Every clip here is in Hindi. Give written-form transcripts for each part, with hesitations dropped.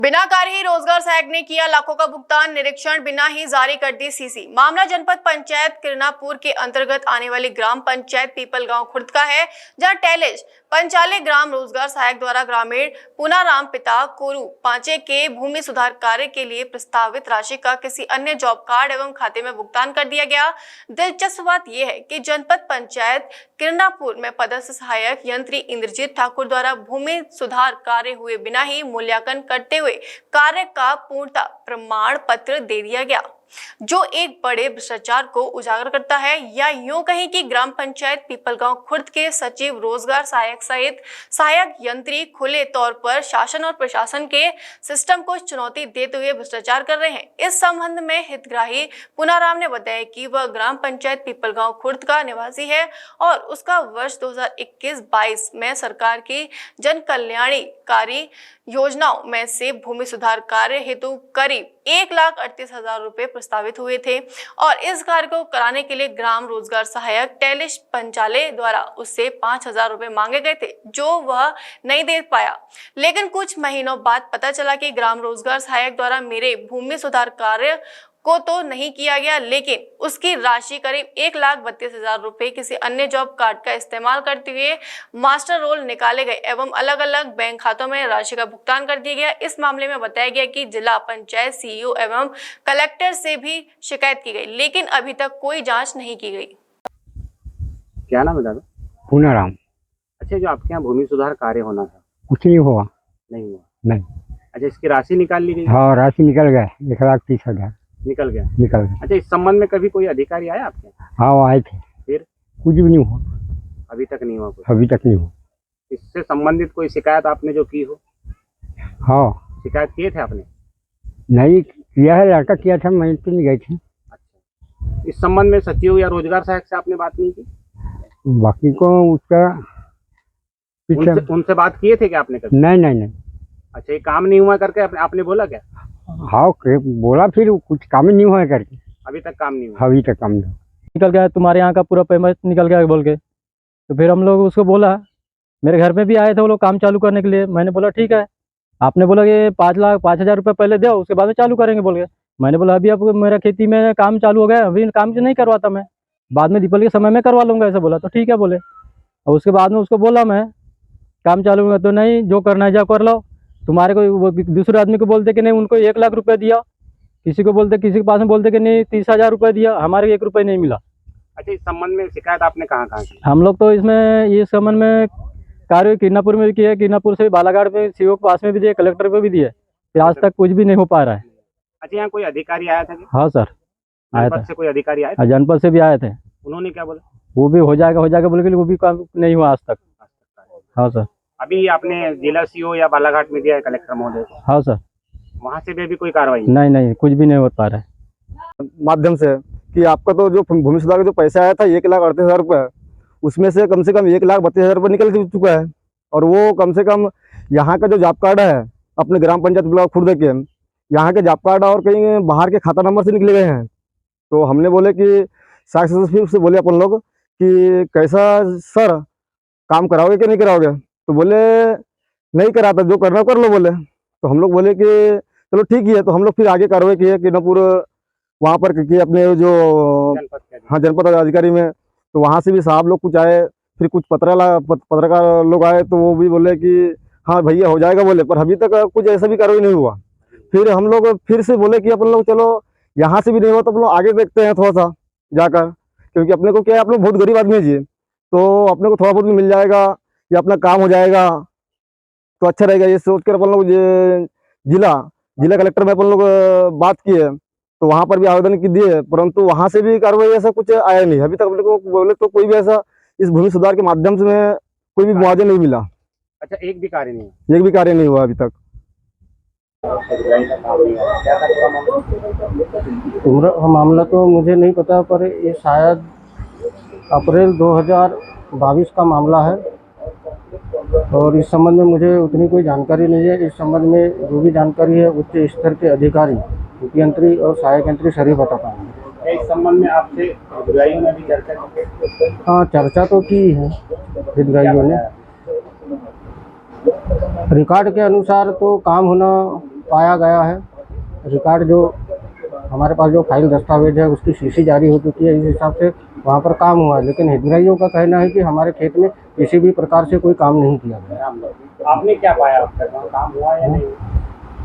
बिना कार्य ही रोजगार सहायक ने किया लाखों का भुगतान, निरीक्षण बिना ही जारी कर दी सीसी। मामला जनपद पंचायत किरनापुर के अंतर्गत आने वाली ग्राम पंचायत पीपलगांव खुर्द का है, जहां टैलेज पंचाले ग्राम रोजगार सहायक द्वारा ग्रामीण पुनाराम पिता कोरू पांचे के भूमि सुधार कार्य के लिए प्रस्तावित राशि का किसी अन्य जॉब कार्ड एवं खाते में भुगतान कर दिया गया। दिलचस्प बात यह है कि जनपद पंचायत किरनापुर में पदस्थ सहायक यंत्री इंद्रजीत ठाकुर द्वारा भूमि सुधार कार्य हुए बिना ही मूल्यांकन करते हुए कार्य का पूर्णता प्रमाण पत्र दे दिया गया, जो एक बड़े भ्रष्टाचार को उजागर करता है। या यूं कहें कि ग्राम पंचायत पीपलगांव खुर्द के सचिव रोजगार सहायक सहित सहायक यंत्री खुले तौर पर शासन और प्रशासन के सिस्टम को चुनौती देते हुए भ्रष्टाचार कर रहे हैं। इस संबंध में हितग्राही पुनाराम ने बताया कि वह ग्राम पंचायत पीपलगांव खुर्द का निवासी है और उसका वर्ष 2021-22 में सरकार की जन कल्याणकारी योजनाओं में से भूमि सुधार कार्य हेतु करीब 1,38,000 रुपए प्रस्तावित हुए थे और इस कार्य को कराने के लिए ग्राम रोजगार सहायक टैलेश पंचाले द्वारा उससे 5,000 रुपए मांगे गए थे, जो वह नहीं दे पाया। लेकिन कुछ महीनों बाद पता चला कि ग्राम रोजगार सहायक द्वारा मेरे भूमि सुधार कार्य को तो नहीं किया गया, लेकिन उसकी राशि करीब 1,32,000 रुपए किसी अन्य जॉब कार्ड का इस्तेमाल करते हुए मास्टर रोल निकाले गए एवं अलग अलग बैंक खातों में राशि का भुगतान कर दिया गया। इस मामले में बताया गया कि जिला पंचायत सीईओ एवं कलेक्टर से भी शिकायत की गई, लेकिन अभी तक कोई जांच नहीं की गई। क्या नाम है दादा? पुनाराम। अच्छा, जो आपके यहाँ भूमि सुधार कार्य होना था, कुछ नहीं हुआ। नहीं हुआ? नहीं। अच्छा, इसकी राशि निकाल ली गई? हाँ, राशि निकल गए, 1,30,000 निकल गया। निकल गया। अच्छा, इस संबंध में कभी कोई अधिकारी आया आपके? हाँ, वो आए थे। फिर कुछ भी नहीं हुआ। अभी तक नहीं हुआ कुछ? अभी तक नहीं हुआ। इससे संबंधित कोई शिकायत आपने जो की हो? हाँ। शिकायत किए थे आपने? नहीं किया है, लड़का किया था, मैं तो नहीं गई थी। अच्छा, इस संबंध में सचिव या रोजगार सहायक से आपने बात नहीं की? बाकी को उसका उनसे बात किए थे क्या आपने कभी? नहीं नहीं नहीं। अच्छा, ये काम नहीं हुआ करके आपने बोला क्या? हाँ, बोला, फिर कुछ काम ही नहीं हुआ करके। अभी तक काम नहीं हुआ? अभी तक काम नहीं हुआ। निकल गया, तुम्हारे यहाँ का पूरा पेमेंट निकल गया बोल के। तो फिर हम लोग उसको बोला, मेरे घर में भी आए थे वो लोग काम चालू करने के लिए। मैंने बोला ठीक है, आपने बोला कि 5,05,000 रुपये पहले दो, उसके बाद में चालू करेंगे बोल के। मैंने बोला अभी अब मेरा खेती में काम चालू हो गया, अभी काम नहीं करवाता मैं, बाद में दीपावली के समय में करवा लूँगा, ऐसा बोला। तो ठीक है बोले। और उसके बाद में उसको बोला मैं काम चालू होगा तो नहीं, जो करना है जाओ कर लो। तुम्हारे को वो दूसरे आदमी को बोलते कि नहीं उनको 1,00,000 रुपये दिया, किसी को बोलते, किसी के पास में बोलते कि नहीं 30,000 रुपये दिया, हमारे 1 रुपये नहीं मिला। अच्छा, इस संबंध में शिकायत आपने कहाँ की? हम लोग तो इसमें इस संबंध में कार्य किरनापुर में भी किया, किरनापुर से बालाघाट में सीओ के पास में भी दिए, कलेक्टर को भी दिए, फिर आज तक कुछ भी नहीं हो पा रहा है। अच्छा, यहाँ कोई अधिकारी आया था? हाँ सर, आया था। से कोई अधिकारी आया था? जनपद से भी आए थे। उन्होंने क्या बोला? वो भी हो जाएगा बोल के, वो भी काम नहीं हुआ आज तक। हाँ सर। अभी आपने जिला सीओ या बालाघाट में दिया है कलेक्टर महोदय को? हाँ सर। वहाँ से भी अभी कोई कार्रवाई? नहीं, कुछ भी नहीं हो पा रहा है। माध्यम से कि आपका तो जो भूमि सुधार का जो पैसा आया था 1,38,000 रुपये, उसमें से कम 1,32,000 रुपये निकल चुका है। और वो कम से कम यहाँ का जो जॉब कार्ड है अपने ग्राम पंचायत ब्लॉक खुर्द के, यहाँ के जॉब कार्ड और कहीं बाहर के खाता नंबर से निकले गए हैं। तो हमने बोले कि साक्षी से बोले अपन लोग कि कैसा सर, काम कराओगे कि नहीं कराओगे? तो बोले नहीं कराता, जो करना कर लो बोले। तो हम लोग बोले कि चलो ठीक ही है। तो हम लोग फिर आगे कार्रवाई की है किरनापुर वहाँ पर कि अपने जो हाँ जनपद अधिकारी में, तो वहाँ से भी साहब लोग कुछ आए, फिर कुछ पत्रकार लोग आए, तो वो भी बोले कि हाँ भैया हो जाएगा बोले, पर अभी तक कुछ ऐसा भी कार्रवाई नहीं हुआ। फिर हम लोग फिर से बोले कि अपन लोग चलो यहाँ से भी नहीं हुआ तो अपन लोग आगे देखते हैं थोड़ा सा जाकर, क्योंकि अपने को क्या है, आप लोग बहुत गरीब आदमी है जी, तो अपने को थोड़ा बहुत भी मिल जाएगा या अपना काम हो जाएगा तो अच्छा रहेगा। ये सोच कर अपन लोग जिला कलेक्टर में अपन लोग बात किए, तो वहाँ पर भी आवेदन की दिए, परंतु वहाँ से भी कार्रवाई ऐसा कुछ आया नहीं अभी तक। अपने को बोले तो कोई भी ऐसा इस भूमि सुधार के माध्यम से कोई भी मुआवजा नहीं मिला। अच्छा, एक भी कार्य नहीं? एक भी कार्य नहीं हुआ अभी तक। मामला तो मुझे नहीं पता, पर ये शायद अप्रैल 2022 का मामला है और इस संबंध में मुझे उतनी कोई जानकारी नहीं है। इस संबंध में जो भी जानकारी है उच्च स्तर के अधिकारी, उपयंत्री और सहायक यंत्री सभी बता पाएंगे। इस संबंध में आपसे हितग्राहियों ने भी चर्चा की? हाँ, चर्चा तो की है हितग्राहियों ने। रिकॉर्ड के अनुसार तो काम होना पाया गया है। रिकॉर्ड जो हमारे पास जो फाइल दस्तावेज है उसकी सीसी जारी हो चुकी है, इस हिसाब से वहाँ पर काम हुआ है। लेकिन हितग्राहियों का कहना है कि हमारे खेत में किसी भी प्रकार से कोई काम नहीं किया गया। आपने क्या पाया अब तक, वहाँ काम हुआ है या नहीं?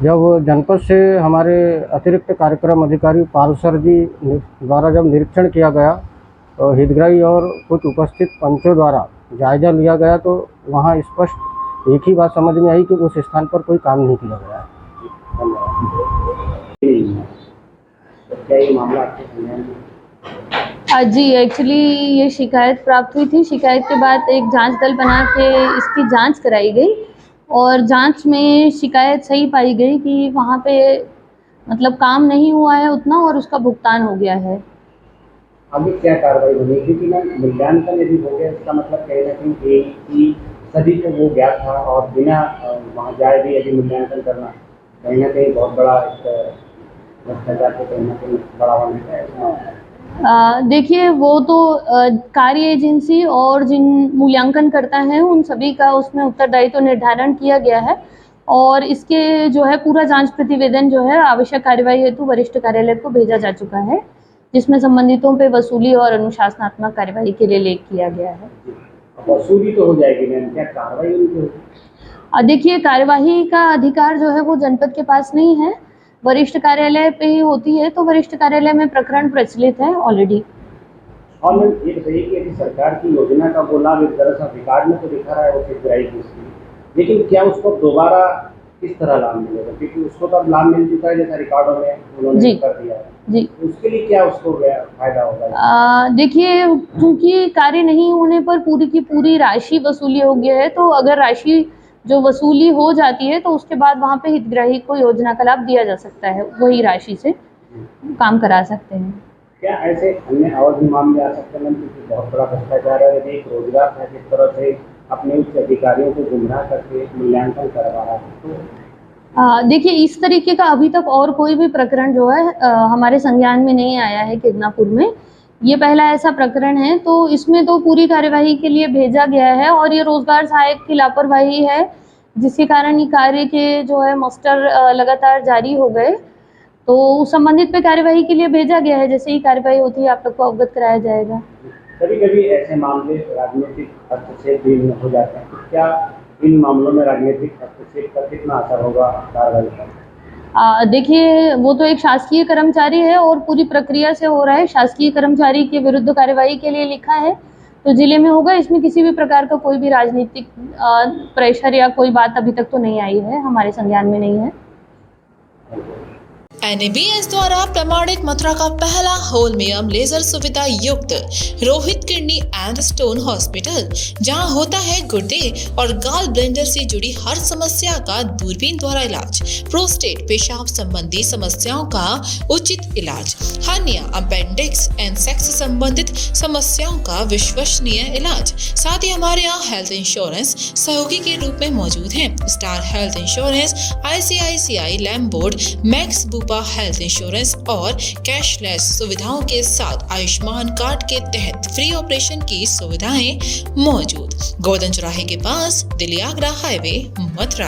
जब जनपद से हमारे अतिरिक्त कार्यक्रम अधिकारी पाल सर जी द्वारा जब निरीक्षण किया गया तो हितग्राही और कुछ उपस्थित पंचों द्वारा जायजा लिया गया तो वहाँ स्पष्ट एक ही बात समझ में आई कि उस स्थान पर कोई काम नहीं किया गया है। तो क्या ये मामला आपके संज्ञान में? जी एक्चुअली ये शिकायत प्राप्त हुई थी। शिकायत के बाद एक जांच दल बना के इसकी जांच कराई गई और जांच में शिकायत सही पाई गई कि वहाँ पे मतलब काम नहीं हुआ है उतना और उसका भुगतान हो गया है। अभी क्या कार्रवाई बनी? क्योंकि ना मूल्यांकन यदि हो गया इसका मतलब कहीं ना कहीं कि सभी को वो ज्ञात था और बिना वहाँ जाए भी यदि मूल्यांकन करना कहीं ना कहीं बहुत बड़ा भ्रष्टाचार को कहीं ना कहीं बढ़ावा मिलता है। देखिए वो तो कार्य एजेंसी और जिन मूल्यांकन करता है उन सभी का उसमें उत्तरदायित्व निर्धारण किया गया है और इसके जो है पूरा जांच प्रतिवेदन जो है आवश्यक कार्यवाही हेतु वरिष्ठ कार्यालय को भेजा जा चुका है, जिसमें संबंधितों पे वसूली और अनुशासनात्मक कार्यवाही के लिए लेख किया गया है। वसूली तो हो जाएगी मैम, क्या कार्रवाई उनकी होगी? देखिए कार्यवाही का अधिकार जो है वो जनपद के पास नहीं है, वरिष्ठ कार्यालय पे ही होती है। तो वरिष्ठ कार्यालय में प्रकरण प्रचलित है ऑलरेडी। और मैम ये बताइए कि यदि सरकार की योजना का वो लाभ एक तरह से रिकॉर्ड में तो दिखा रहा है वो हितग्राही की उसकी, लेकिन क्या उसको दोबारा किस तरह लाभ मिलेगा? क्योंकि उसको तो अब लाभ मिल चुका है जैसा रिकॉर्डों में उन्होंने कर दिया है जी। उसके लिए क्या उसको फायदा होगा? देखिए क्योंकि कार्य नहीं होने पर पूरी की पूरी राशि वसूली हो गया है, तो अगर राशि जो वसूली हो जाती है तो उसके बाद वहाँ पे हितग्राही को योजना का लाभ दिया जा सकता है, वही राशि से काम करा सकते हैं। क्या ऐसे अन्य और भी मामले आ सकते हैं? क्योंकि बहुत बड़ा भ्रष्टाचार है, यदि एक रोजगार है जिस तरह से अपने उच्च अधिकारियों को गुमराह करके मूल्यांकन करवा रहा है तो देखिए इस तरीके का अभी तक और कोई भी प्रकरण जो है हमारे संज्ञान में नहीं आया है किदनापुर में। ये पहला ऐसा प्रकरण है, तो इसमें तो पूरी कार्यवाही के लिए भेजा गया है और ये रोजगार सहायक की लापरवाही है जिसके कारण ये कार्य के जो है मस्टर लगातार जारी हो गए। तो उस संबंधित पे कार्यवाही के लिए भेजा गया है, जैसे ही कार्यवाही होती है आप लोग को अवगत कराया जाएगा। कभी कभी ऐसे मामले राजनीतिक हस्तक्षेप भी हो जाते हैं, तो क्या इन मामलों में राजनीतिक हस्तक्षेप का कितना असर होगा कार्रवाई पर? देखिए वो तो एक शासकीय कर्मचारी है और पूरी प्रक्रिया से हो रहा है। शासकीय कर्मचारी के विरुद्ध कार्यवाही के लिए लिखा है तो जिले में होगा। इसमें किसी भी प्रकार का कोई भी राजनीतिक प्रेशर या कोई बात अभी तक तो नहीं आई है, हमारे संज्ञान में नहीं है। NABS द्वारा प्रमाणित मथुरा का पहला होलमियम लेजर सुविधा युक्त Rohit kidney and stone hospital, जहां होता है गुर्दे और गाल ब्लेंडर से जुड़ी हर समस्या का दूरबीन द्वारा इलाज, प्रोस्टेट पेशाब संबंधी समस्याओं का उचित इलाज, हर्निया, अपेंडिक्स एंड सेक्स संबंधित समस्याओं का विश्वसनीय इलाज। साथ ही हमारे यहाँ हेल्थ इंश्योरेंस सहयोगी के रूप में मौजूद है। Star Health Insurance, ICICI Lombard, Max Bupa Health Insurance और कैशलेस सुविधाओं के साथ आयुष्मान कार्ड के तहत फ्री ऑपरेशन की सुविधाएं मौजूद। गोवर्धन चौराहे के पास दिल्ली आगरा हाईवे, मथुरा।